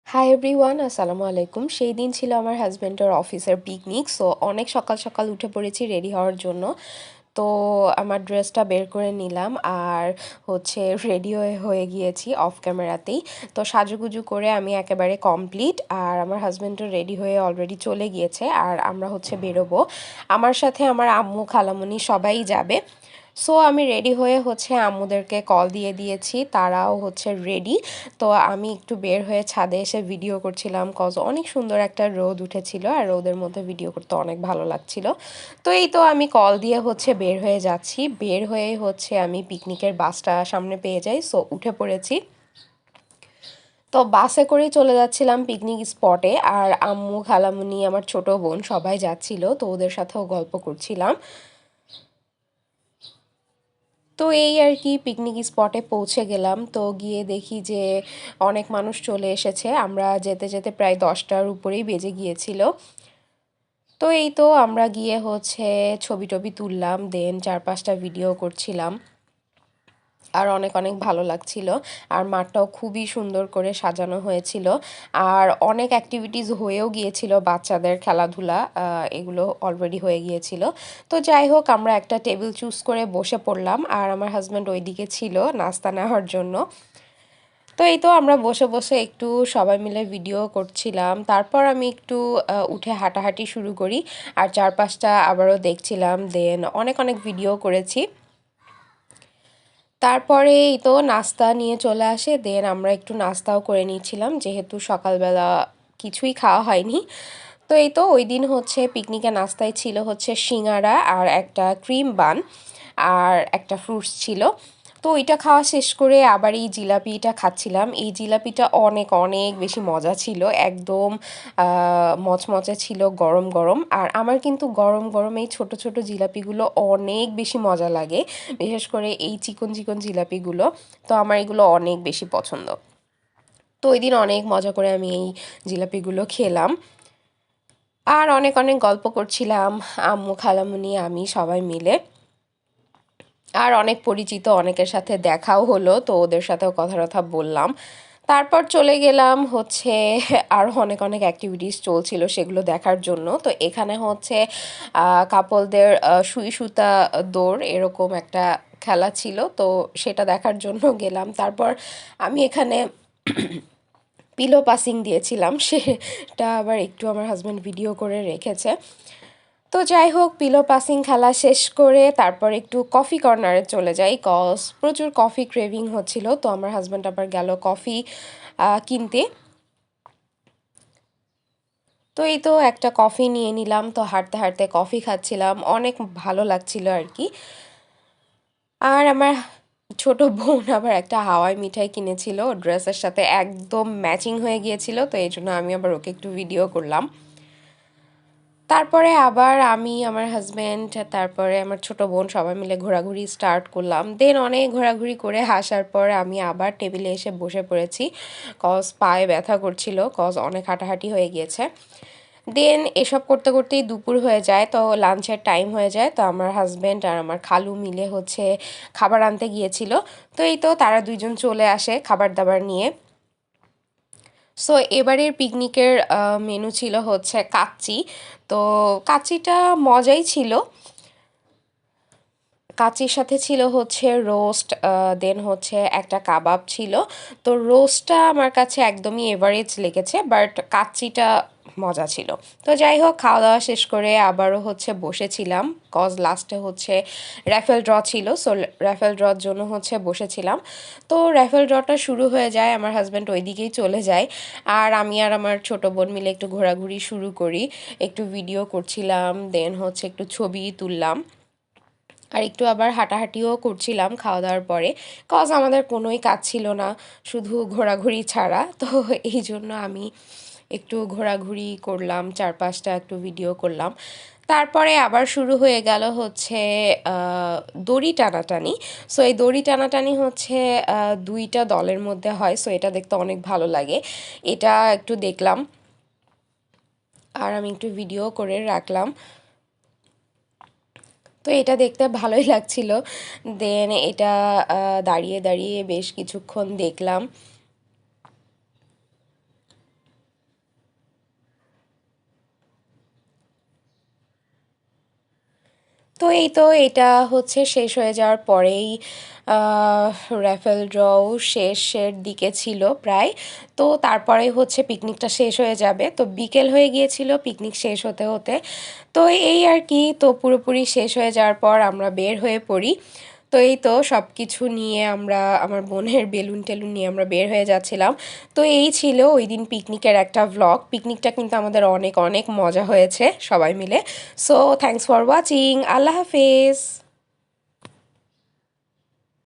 Hi everyone, আসসালামু আলাইকুম। সেই দিন ছিল আমার হাজব্যান্ডের অফিসের পিকনিক। সো অনেক সকাল সকাল উঠে পড়েছি রেডি হওয়ার জন্য। তো আমার ড্রেসটা বের করে নিলাম আর রেডি হয়ে গিয়েছি অফ ক্যামেরাতেই। তো সাজুগুজু করে আমি একেবারে কমপ্লিট, আর আমার হাজব্যান্ডও রেডি হয়ে অলরেডি চলে গিয়েছে। আর আমরা বেরোবো। আমার সাথে আমার আম্মু, খালামণি সবাই যাবে। সো আমি রেডি হয়ে আম্মুদেরকে কল দিয়ে দিয়েছি, তারাও রেডি। তো আমি একটু বের হয়ে ছাদে এসে ভিডিও করছিলাম, কজ অনেক সুন্দর একটা রোদ উঠেছিল আর রোদের মধ্যে ভিডিও করতে অনেক ভালো লাগছিল। তো এই তো আমি কল দিয়ে বের হয়ে যাচ্ছি। বের হয়ে আমি পিকনিকের বাসটা সামনে পেয়ে যাই, সো উঠে পড়েছি। তো বাসে করেই চলে যাচ্ছিলাম পিকনিক স্পটে, আর আম্মু, খালামুনি, আমার ছোট বোন সবাই যাচ্ছিল, তো ওদের সাথেও গল্প করছিলাম। তো এই আর কি, পিকনিক স্পটে পৌঁছে গেলাম। তো গিয়ে দেখি যে অনেক মানুষ চলে এসেছে। আমরা যেতে যেতে প্রায় 10টার উপরেই বেজে গিয়েছিল। তো এই তো আমরা গিয়ে ছবি টবি তুললাম, দেন 4-5টা ভিডিও করছিলাম। আর অনেক অনেক ভালো লাগছিল। আর মাঠটাও খুবই সুন্দর করে সাজানো হয়েছিল। আর অনেক অ্যাক্টিভিটিস হয়েও গিয়েছিল, বাচ্চাদের খেলাধুলা এগুলো অলরেডি হয়ে গিয়েছিল। তো যাই হোক, আমরা একটা টেবিল চুজ করে বসে পড়লাম, আর আমার হাজব্যান্ড ওইদিকে ছিল নাস্তা নেওয়ার জন্য। তো এই তো আমরা বসে বসে একটু সবাই মিলে ভিডিও করছিলাম। তারপর আমি একটু উঠে হাঁটাহাঁটি শুরু করি, আর চারপাশটা আবারও দেখছিলাম, দেন অনেক অনেক ভিডিও করেছি। তারপরে এই তো নাস্তা নিয়ে চলে আসে, দেন আমরা একটু নাস্তাও করে নিয়েছিলাম, যেহেতু সকালবেলা কিছুই খাওয়া হয়নি। তো এই তো ওই দিন পিকনিকে নাস্তায় ছিল সিঙ্গারা আর একটা ক্রিম বান আর একটা ফ্রুটস ছিল। তো ওইটা খাওয়া শেষ করে আবার এই জিলাপিটা খাচ্ছিলাম। এই জিলাপিটা অনেক অনেক বেশি মজা ছিল, একদম মচমচে ছিল, গরম গরম। আর আমার কিন্তু গরম গরম এই ছোট ছোট জিলাপিগুলো অনেক বেশি মজা লাগে, বিশেষ করে এই চিকন চিকন জিলাপিগুলো। তো আমার এগুলো অনেক বেশি পছন্দ। তো ওই দিন অনেক মজা করে আমি এই জিলাপিগুলো খেলাম। আর অনেক অনেক গল্প করছিলাম, আম্মু, খালামুনি, আমি সবাই মিলে। আর অনেক পরিচিত অনেকের সাথে দেখাও হলো, তো ওদের সাথেও কথা টথা বললাম। তারপর চলে গেলাম আরও অনেক অনেক অ্যাক্টিভিটিস চলছিল, সেগুলো দেখার জন্য। তো এখানে কাপলদের সুই সুতা দৌড় এরকম একটা খেলা ছিল, তো সেটা দেখার জন্য গেলাম। তারপর আমি এখানে পিলো পাসিং দিয়েছিলাম, সেটা আবার একটু আমার হাজব্যান্ড ভিডিও করে রেখেছে। তো যাই হোক, পিলো পাসিং খেলা শেষ করে তারপর একটু কফি কর্নারে চলে যাই, কজ প্রচুর কফি ক্রেভিং হচ্ছিল। তো আমার হাজব্যান্ড আবার গেল কফি কিনতে। তো এই তো একটা কফি নিয়ে নিলাম, তো হাঁটতে হাঁটতে কফি খাচ্ছিলাম, অনেক ভালো লাগছিল আর কি। আর আমার ছোট বোন আবার একটা হাওয়াই মিঠাই কিনেছিল, ড্রেসের সাথে একদম ম্যাচিং হয়ে গিয়েছিল, তো এই জন্য আমি আবার ওকে একটু ভিডিও করলাম। তারপরে আবার আমি, আমার হাজব্যান্ড, তারপরে আমার ছোট বোন সবাই মিলে ঘোরাঘুরি স্টার্ট করলাম। দেন অনেক ঘোরাঘুরি করে আসার পর আমি আবার টেবিলে এসে বসে পড়েছি, কজ পায়ে ব্যথা করছিল, কজ অনেক হাঁটাহাঁটি হয়ে গিয়েছে। দেন এসব করতে করতেই দুপুর হয়ে যায়, তো লাঞ্চের টাইম হয়ে যায়। তো আমার হাজব্যান্ড আর আমার খালু মিলে খাবার আনতে গিয়েছিল। তো এই তো তারা দুইজন চলে আসে খাবার দাবার নিয়ে। সো এবারের পিকনিকের মেনু ছিল কাচ্চি। তো কাচ্চিটা মজাই ছিল। কাচ্চির সাথে ছিল রোস্ট, দেন একটা কাবাব ছিল। তো রোস্টটা আমার কাছে একদমই এভারেজ লেগেছে, বাট কাচ্চিটা মজা ছিল। তো যাই হোক, খাওয়া দাওয়া শেষ করে আবারও বসেছিলাম, কজ লাস্টে র্যাফেল ড্র ছিল। সো র্যাফেল ড্রর জন্য বসেছিলাম। তো র্যাফেল ড্রটা শুরু হয়ে যায়, আমার হাজব্যান্ড ওই দিকেই চলে যায়, আর আমি আর আমার ছোট বোন মিলে একটু ঘোরাঘুরি শুরু করি, একটু ভিডিও করছিলাম, দেন একটু ছবি তুললাম। আর একটু আবার হাঁটাহাঁটিও করছিলাম খাওয়া দাওয়ার পরে, কজ আমাদের কোনোই কাজ ছিল না, শুধু ঘোরাঘুরি ছাড়া। তো এই জন্য আমি একটু ঘোরাঘুরি করলাম, 4-5টা একটু ভিডিও করলাম। তারপরে আবার শুরু হয়ে গেল দড়ি টানাটানি। সো এই দড়ি টানাটানি দুইটা দলের মধ্যে হয়, সো এটা দেখতে অনেক ভালো লাগে। এটা একটু দেখলাম, আর আমি একটু ভিডিও করে রাখলাম। তো এটা দেখতে ভালোই লাগছিল। দেন এটা দাঁড়িয়ে দাঁড়িয়ে বেশ কিছুক্ষণ দেখলাম। তো এই তো এটা হচ্ছে শেষ হয়ে যাওয়ার পরেই র্যাফেল ড্রও শেষের দিকে ছিল প্রায়। তো তারপরে হচ্ছে পিকনিকটা শেষ হয়ে যাবে, তো বিকেল হয়ে গিয়েছিল পিকনিক শেষ হতে হতে। তো এই আর কি, তো পুরোপুরি শেষ হয়ে যাওয়ার পর আমরা বের হয়ে পড়ি। তো এই তো সব কিছু নিয়ে আমরা, আমার বোনের বেলুন টেলুন নিয়ে আমরা বের হয়ে যাচ্ছিলাম। তো এই ছিল ওই দিন পিকনিকের একটা ভ্লগ। পিকনিকটা কিন্তু আমাদের অনেক অনেক মজা হয়েছে সবাই মিলে। সো থ্যাংকস ফর ওয়াচিং, আল্লাহ হাফেজ।